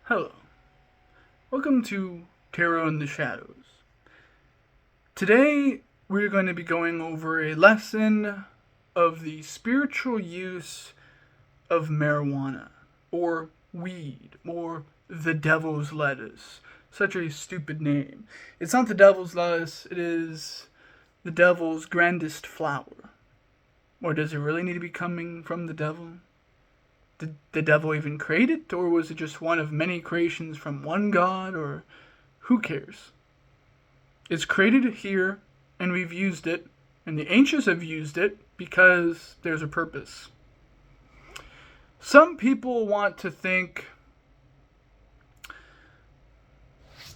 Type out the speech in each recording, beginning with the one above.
Hello, welcome to Tarot in the Shadows. Today we're going to be going over a lesson of the spiritual use of marijuana, or weed, or the devil's lettuce. Such a stupid name. It's not the devil's lettuce, it is the devil's grandest flower. Or does it really need to be coming from the devil? Did the devil even create it, or was it just one of many creations from one god, or who cares? It's created here, and we've used it, and the ancients have used it because there's a purpose. Some people want to think,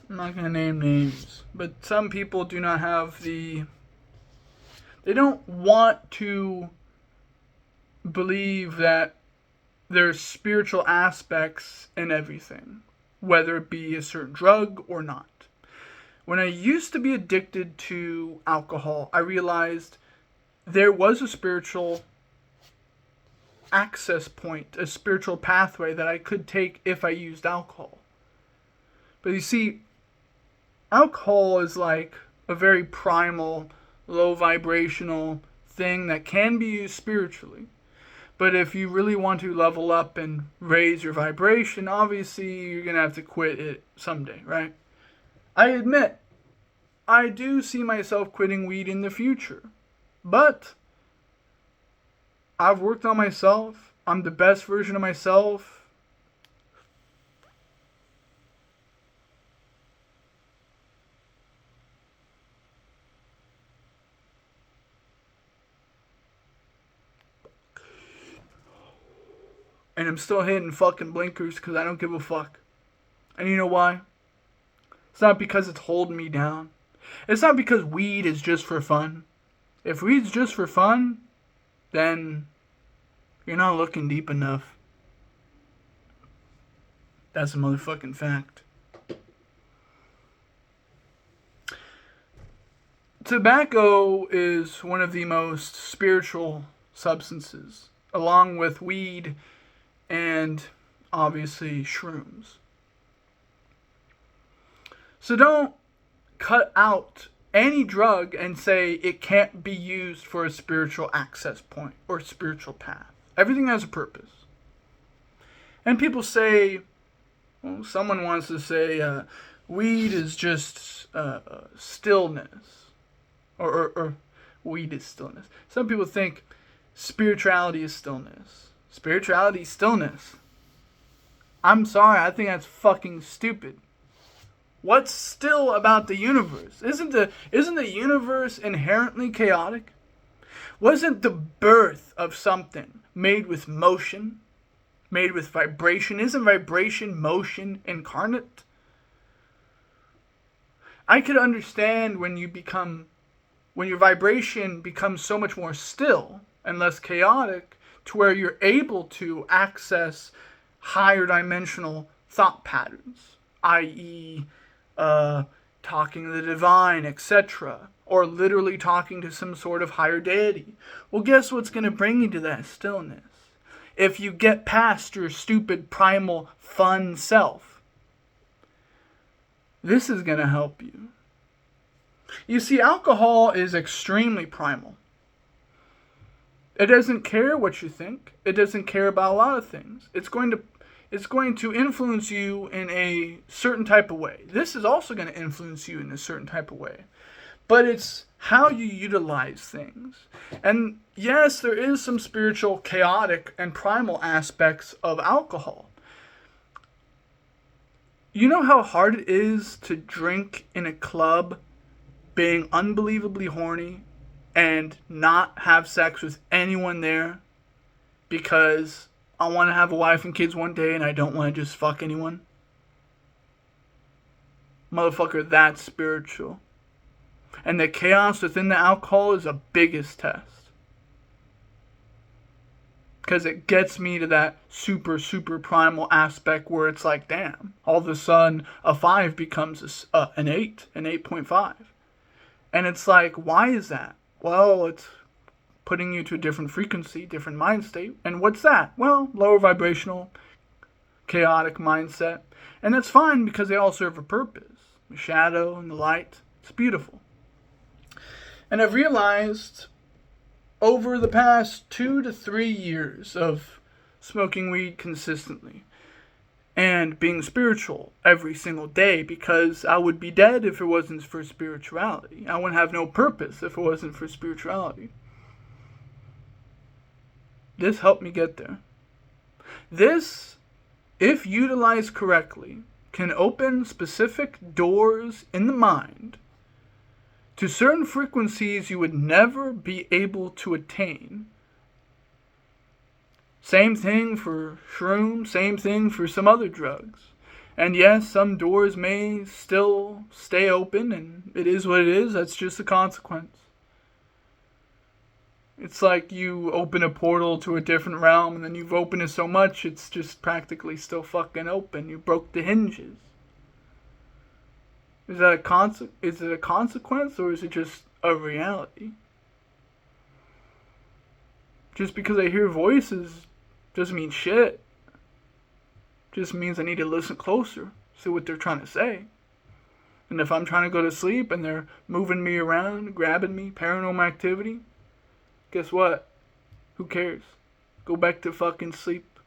I'm not going to name names, but some people do not have they don't want to believe that there's spiritual aspects in everything, whether it be a certain drug or not. When I used to be addicted to alcohol, I realized there was a spiritual access point, a spiritual pathway that I could take if I used alcohol. But you see, alcohol is like a very primal, low vibrational thing that can be used spiritually. But if you really want to level up and raise your vibration, obviously you're going to have to quit it someday, right? I admit, I do see myself quitting weed in the future. But I've worked on myself. I'm the best version of myself. And I'm still hitting fucking blinkers because I don't give a fuck. And you know why? It's not because it's holding me down. It's not because weed is just for fun. If weed's just for fun, then you're not looking deep enough. That's a motherfucking fact. Tobacco is one of the most spiritual substances, along with weed and obviously shrooms. So don't cut out any drug and say it can't be used for a spiritual access point or spiritual path. Everything has a purpose. And people say, well, someone wants to say weed is just stillness. Or weed is stillness. Some people think spirituality is stillness. Spirituality is stillness. I'm sorry, I think that's fucking stupid. What's still about the universe? Isn't the universe inherently chaotic? Wasn't the birth of something made with motion, made with vibration? Isn't vibration motion incarnate? I could understand when your vibration becomes so much more still and less chaotic, to where you're able to access higher dimensional thought patterns, i.e., talking to the divine, etc., or literally talking to some sort of higher deity. Well, guess what's going to bring you to that stillness? If you get past your stupid, primal, fun self, this is going to help you. You see, alcohol is extremely primal. It doesn't care what you think. It doesn't care about a lot of things. It's going to influence you in a certain type of way. This is also going to influence you in a certain type of way. But it's how you utilize things. And yes, there is some spiritual, chaotic, and primal aspects of alcohol. You know how hard it is to drink in a club, being unbelievably horny, and not have sex with anyone there because I want to have a wife and kids one day and I don't want to just fuck anyone? Motherfucker, that's spiritual. And the chaos within the alcohol is the biggest test. Because it gets me to that super, super primal aspect where it's like, damn, all of a sudden a 5 becomes an 8, an 8.5. And it's like, why is that? Well, it's putting you to a different frequency, different mind state. And what's that? Well, lower vibrational chaotic mindset. And that's fine because they all serve a purpose. The shadow and the light. It's beautiful. And I've realized over the past 2 to 3 years of smoking weed consistently and being spiritual every single day, because I would be dead if it wasn't for spirituality. I wouldn't have no purpose if it wasn't for spirituality. This helped me get there. This, if utilized correctly, can open specific doors in the mind to certain frequencies you would never be able to attain. Same thing for shrooms, same thing for some other drugs. And yes, some doors may still stay open, and it is what it is. That's just a consequence. It's like you open a portal to a different realm, and then you've opened it so much, it's just practically still fucking open. You broke the hinges. Is it a consequence, or is it just a reality? Just because I hear voices doesn't mean shit. Just means I need to listen closer, see what they're trying to say. And if I'm trying to go to sleep and they're moving me around, grabbing me, paranormal activity, guess what? Who cares? Go back to fucking sleep.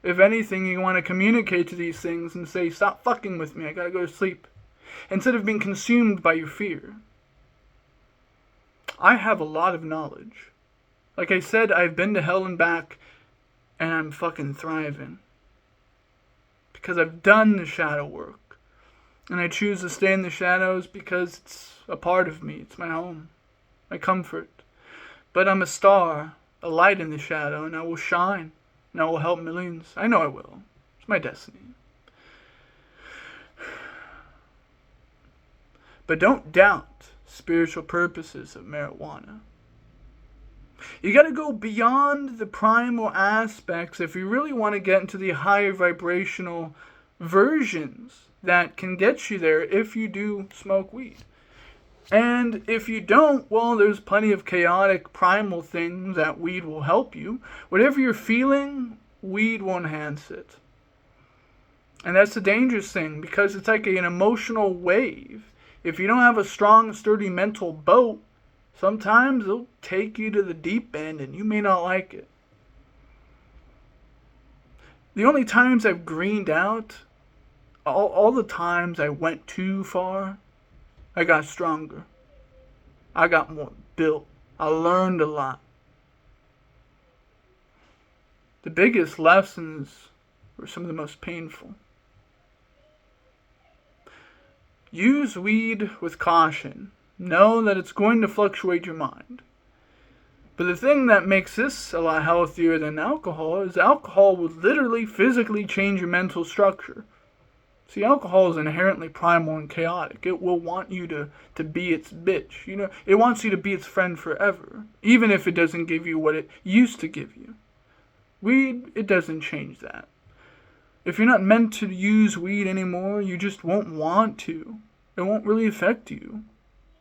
If anything, you want to communicate to these things and say, stop fucking with me, I gotta go to sleep. Instead of being consumed by your fear. I have a lot of knowledge. Like I said, I've been to hell and back, and I'm fucking thriving. Because I've done the shadow work. And I choose to stay in the shadows because it's a part of me. It's my home. My comfort. But I'm a star, a light in the shadow, and I will shine. And I will help millions. I know I will. It's my destiny. But don't doubt spiritual purposes of marijuana. You gotta go beyond the primal aspects if you really want to get into the higher vibrational versions that can get you there if you do smoke weed. And if you don't, well, there's plenty of chaotic primal things that weed will help you. Whatever you're feeling, weed will enhance it. And that's the dangerous thing, because it's like an emotional wave. If you don't have a strong, sturdy mental boat, sometimes it'll take you to the deep end and you may not like it. The only times I've greened out, all the times I went too far, I got stronger. I got more built. I learned a lot. The biggest lessons were some of the most painful. Use weed with caution. Know that it's going to fluctuate your mind. But the thing that makes this a lot healthier than alcohol is alcohol will literally physically change your mental structure. See, alcohol is inherently primal and chaotic. It will want you to be its bitch. You know, it wants you to be its friend forever. Even if it doesn't give you what it used to give you. Weed, it doesn't change that. If you're not meant to use weed anymore, you just won't want to. It won't really affect you.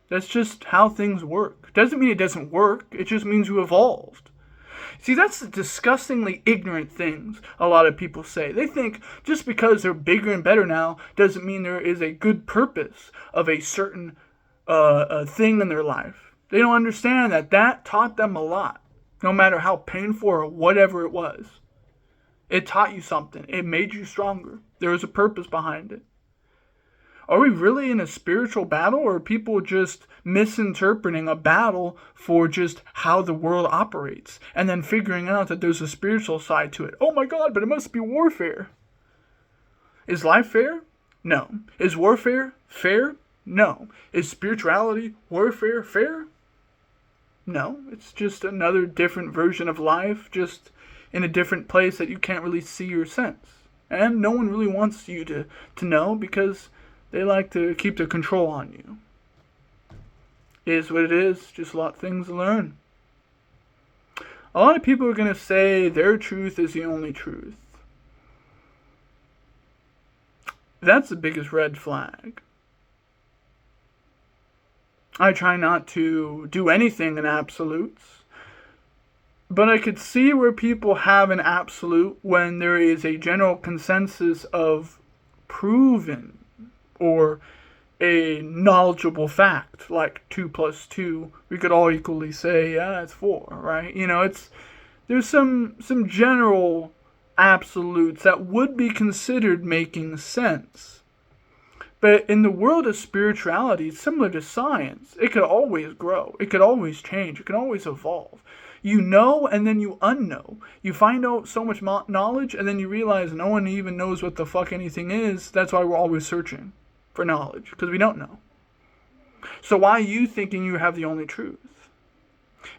That's just how things work. It doesn't mean it doesn't work. It just means you evolved. See, that's the disgustingly ignorant things a lot of people say. They think just because they're bigger and better now doesn't mean there is a good purpose of a certain thing in their life. They don't understand that taught them a lot, no matter how painful or whatever it was. It taught you something. It made you stronger. There was a purpose behind it. Are we really in a spiritual battle, or are people just misinterpreting a battle for just how the world operates and then figuring out that there's a spiritual side to it? Oh my God, but it must be warfare. Is life fair? No. Is warfare fair? No. Is spirituality, warfare fair? No. It's just another different version of life, just in a different place that you can't really see or sense. And no one really wants you to know, because they like to keep their control on you. It is what it is, just a lot of things to learn. A lot of people are going to say their truth is the only truth. That's the biggest red flag. I try not to do anything in absolutes. But I could see where people have an absolute when there is a general consensus of proven or a knowledgeable fact, like 2 plus 2, we could all equally say, yeah, it's 4, right? There's some general absolutes that would be considered making sense. But in the world of spirituality, similar to science, it could always grow. It could always change. It can always evolve. You know, and then you unknow. You find out so much knowledge, and then you realize no one even knows what the fuck anything is. That's why we're always searching for knowledge, because we don't know. So why are you thinking you have the only truth?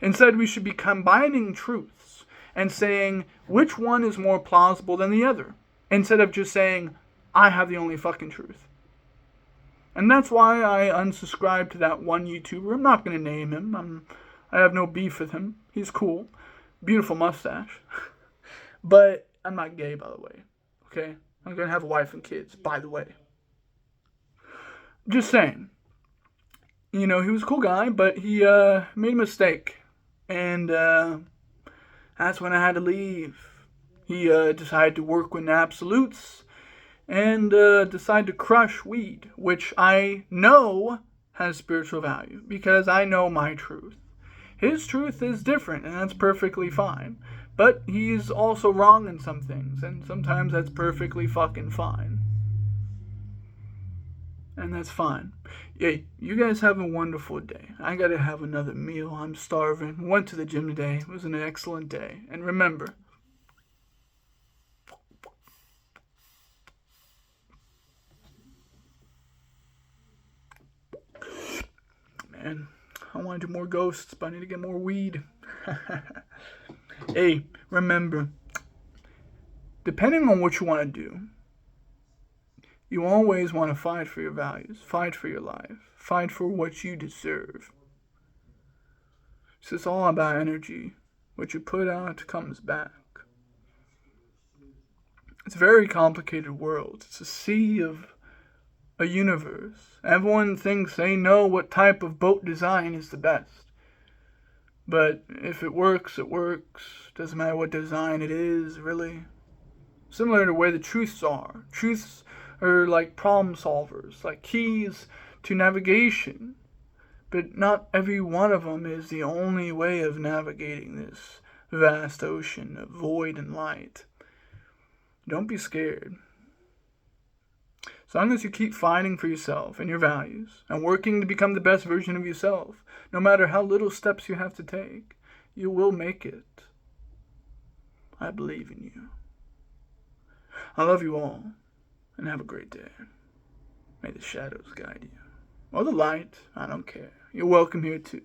Instead, we should be combining truths and saying which one is more plausible than the other, instead of just saying, I have the only fucking truth. And that's why I unsubscribed to that one YouTuber. I'm not going to name him. I have no beef with him. He's cool. Beautiful mustache. But I'm not gay, by the way. Okay? I'm going to have a wife and kids, by the way. Just saying. He was a cool guy, but he made a mistake. And that's when I had to leave. He decided to work with absolutes and decide to crush weed, which I know has spiritual value because I know my truth. His truth is different, and that's perfectly fine. But he's also wrong in some things, and sometimes that's perfectly fucking fine. And that's fine. Hey, you guys have a wonderful day. I gotta have another meal. I'm starving. Went to the gym today. It was an excellent day. And remember, man, I want to do more ghosts, but I need to get more weed. Hey, remember, depending on what you want to do, you always want to fight for your values, fight for your life, fight for what you deserve. It's all about energy. What you put out comes back. It's a very complicated world. It's a sea of a universe. Everyone thinks they know what type of boat design is the best. But if it works, it works. Doesn't matter what design it is, really. Similar to where the truths are. Truths are like problem solvers, like keys to navigation. But not every one of them is the only way of navigating this vast ocean of void and light. Don't be scared. As long as you keep fighting for yourself and your values and working to become the best version of yourself, no matter how little steps you have to take, you will make it. I believe in you. I love you all, and have a great day. May the shadows guide you. Or the light, I don't care. You're welcome here too.